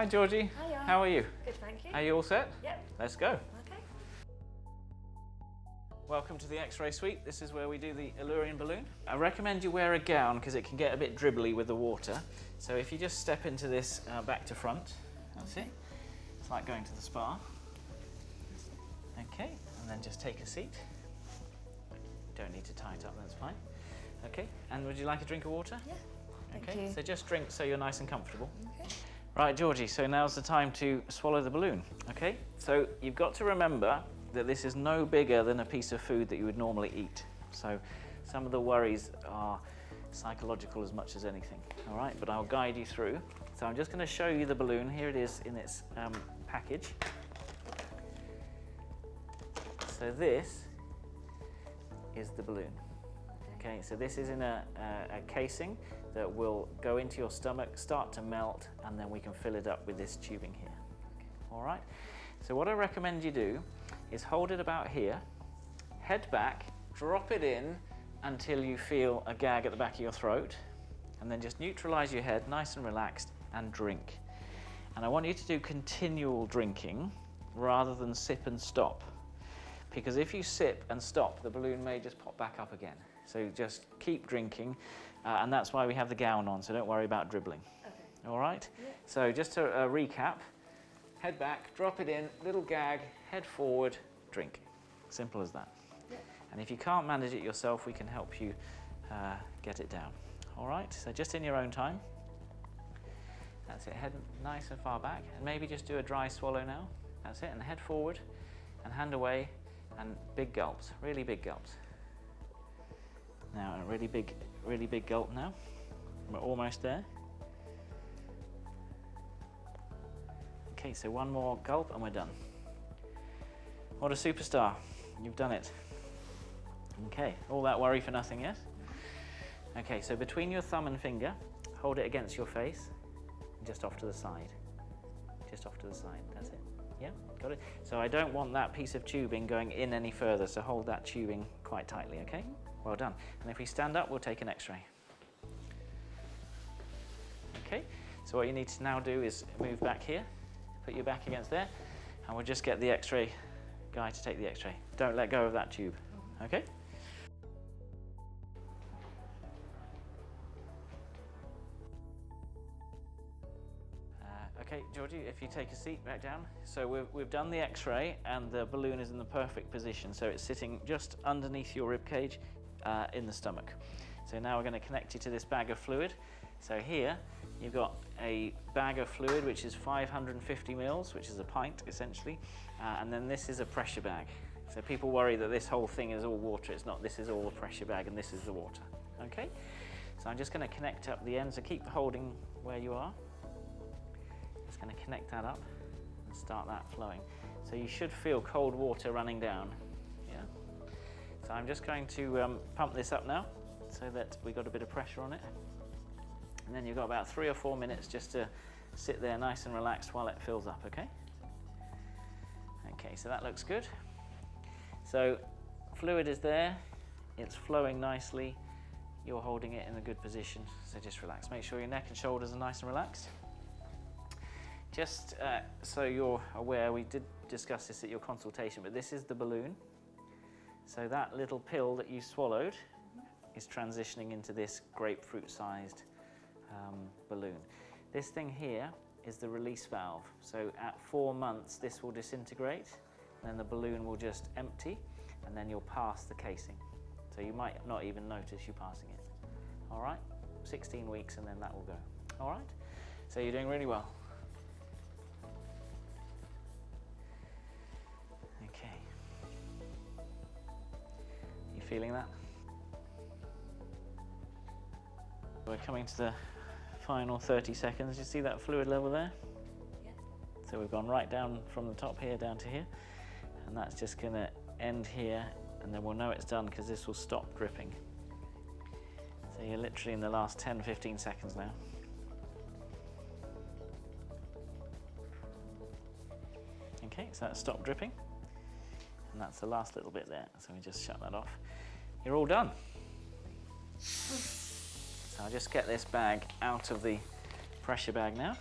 Hi Georgie. Hiya. How are you? Good, thank you. Are you all set? Yep. Let's go. Okay. Welcome to the X-ray suite. This is where we do the Allurion balloon. I recommend you wear a gown because it can get a bit dribbly with the water. So if you just step into this back to front, that's it. It's like going to the spa. Okay, and then just take a seat. Don't need to tie it up, that's fine. Okay, and would you like a drink of water? Yeah. Thank Okay, you. so just drink so you're nice and comfortable. Okay. Right, Georgie, so now's the time to swallow the balloon, okay? So you've got to remember that this is no bigger than a piece of food that you would normally eat. So some of the worries are psychological as much as anything, all right? But I'll guide you through. So I'm just going to show you the balloon. Here it is in its package. So this is the balloon. Okay, so this is in a casing that will go into your stomach, start to melt, and then we can fill it up with this tubing here. All right? So what I recommend you do is hold it about here, head back, drop it in until you feel a gag at the back of your throat, and then just neutralize your head, nice and relaxed, and drink. And I want you to do continual drinking rather than sip and stop. Because if you sip and stop, the balloon may just pop back up again. So just keep drinking, and that's why we have the gown on, so don't worry about dribbling. Okay. All right? Yeah. So just to recap, head back, drop it in, little gag, head forward, drink. Simple as that. Yeah. And if you can't manage it yourself, we can help you get it down. All right? So just in your own time. That's it, head nice and far back, and maybe just do a dry swallow now. That's it, and head forward, and hand away, and big gulps, really big gulps. Now a really big gulp now. We're almost there. Okay, so one more gulp and we're done. What a superstar, you've done it. Okay, all that worry for nothing, yes? Okay, so between your thumb and finger, hold it against your face, and just off to the side. Just off to the side, that's it. Yeah, got it? So I don't want that piece of tubing going in any further, so hold that tubing quite tightly, okay? Well done. And if we stand up, we'll take an X-ray. Okay, so what you need to now do is move back here, put your back against there, and we'll just get the X-ray guy to take the X-ray. Don't let go of that tube, okay? Okay, Georgie, if you take a seat back down. So we've done the X-ray and the balloon is in the perfect position. So it's sitting just underneath your rib cage in the stomach. So now we're going to connect you to this bag of fluid. So here you've got a bag of fluid which is 550 mils, which is a pint essentially. And then this is a pressure bag. So people worry that this whole thing is all water. It's not. This is all the pressure bag and this is the water. Okay? So I'm just going to connect up the ends. So keep holding where you are. Just going to connect that up and start that flowing. So you should feel cold water running down. Yeah. So I'm just going to pump this up now so that we got a bit of pressure on it. And then you've got about 3 or 4 minutes just to sit there nice and relaxed while it fills up, okay? Okay, so that looks good. So fluid is there, it's flowing nicely, you're holding it in a good position, so just relax. Make sure your neck and shoulders are nice and relaxed. Just so you're aware, we did discuss this at your consultation, but this is the balloon. So that little pill that you swallowed is transitioning into this grapefruit-sized balloon. This thing here is the release valve. So at 4 months, this will disintegrate, and then the balloon will just empty, and then you'll pass the casing. So you might not even notice you passing it. All right? 16 weeks, and then that will go. All right? So you're doing really well. Okay. You feeling that? We're coming to the final 30 seconds. You see that fluid level there? Yeah. So we've gone right down from the top here down to here, and that's just going to end here, and then we'll know it's done because this will stop dripping. So you're literally in the last 10-15 seconds now. Okay, so that's stopped dripping, and that's the last little bit there, so we just shut that off. You're all done. So I'll just get this bag out of the pressure bag now.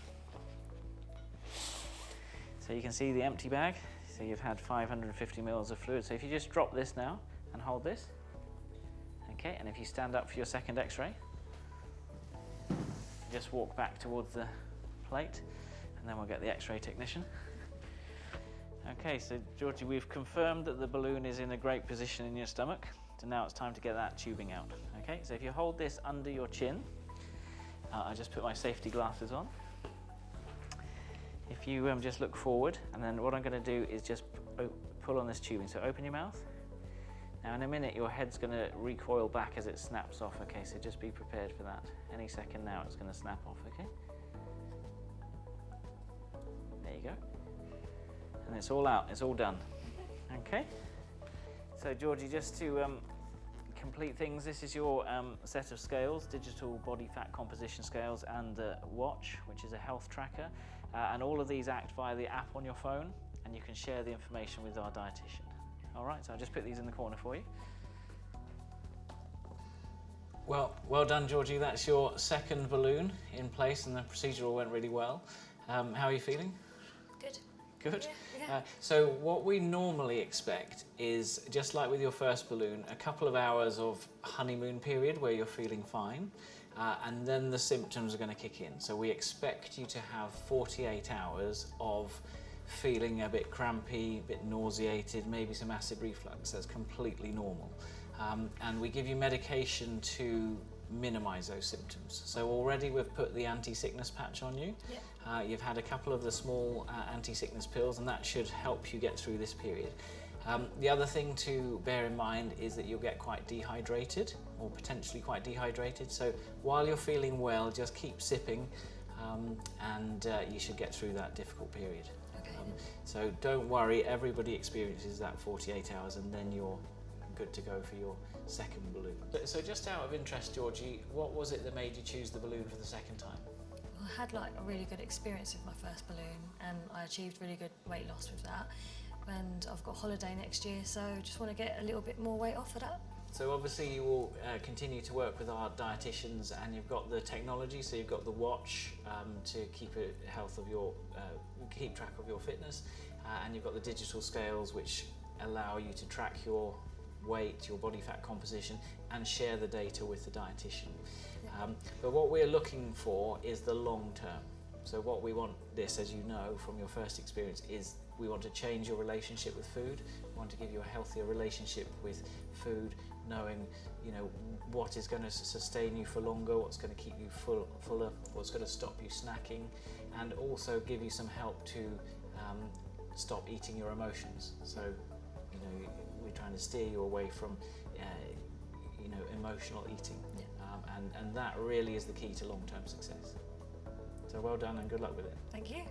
So you can see the empty bag. So you've had 550 mils of fluid. So if you just drop this now and hold this, okay, and if you stand up for your second X-ray, just walk back towards the plate, and then we'll get the X-ray technician. Okay, so Georgie, we've confirmed that the balloon is in a great position in your stomach. So now it's time to get that tubing out. Okay, so if you hold this under your chin, I just put my safety glasses on. If you just look forward, and then what I'm going to do is just pull on this tubing. So open your mouth. Now in a minute your head's going to recoil back as it snaps off. Okay, so just be prepared for that. Any second now it's going to snap off. Okay. There you go. And it's all out, it's all done. Okay. So Georgie, just to complete things, this is your set of scales, digital body fat composition scales, and the watch, which is a health tracker. And all of these act via the app on your phone, and you can share the information with our dietitian. All right, so I'll just put these in the corner for you. Well done, Georgie. That's your second balloon in place, and the procedure all went really well. How are you feeling? Good. Good? Yeah. So what we normally expect is, just like with your first balloon, a couple of hours of honeymoon period where you're feeling fine, and then the symptoms are going to kick in. So we expect you to have 48 hours of feeling a bit crampy, a bit nauseated, maybe some acid reflux. That's completely normal. And we give you medication to minimize those symptoms. So already we've put the anti-sickness patch on you. Yep. You've had a couple of the small anti-sickness pills, and that should help you get through this period. The other thing to bear in mind is that you'll get quite dehydrated, or potentially quite dehydrated. So while you're feeling well, just keep sipping, and you should get through that difficult period. Okay. So don't worry, everybody experiences that 48 hours, and then you're good to go for your second balloon. So just out of interest, Georgie, what was it that made you choose the balloon for the second time? Well, I had like a really good experience with my first balloon, and I achieved really good weight loss with that. And I've got a holiday next year, so just want to get a little bit more weight off of that. So obviously you will continue to work with our dietitians, and you've got the technology, so you've got the watch to keep keep track of your fitness, and you've got the digital scales which allow you to track your weight, your body fat composition, and share the data with the dietitian. Yeah. But what we're looking for is the long term. So what we want this, as you know from your first experience, is we want to change your relationship with food. We want to give you a healthier relationship with food, knowing, you know, what is going to sustain you for longer, what's going to keep you fuller, what's going to stop you snacking, and also give you some help to stop eating your emotions. So, you know, we're trying to steer you away from, you know, emotional eating. Yeah. And that really is the key to long-term success. So well done and good luck with it. Thank you.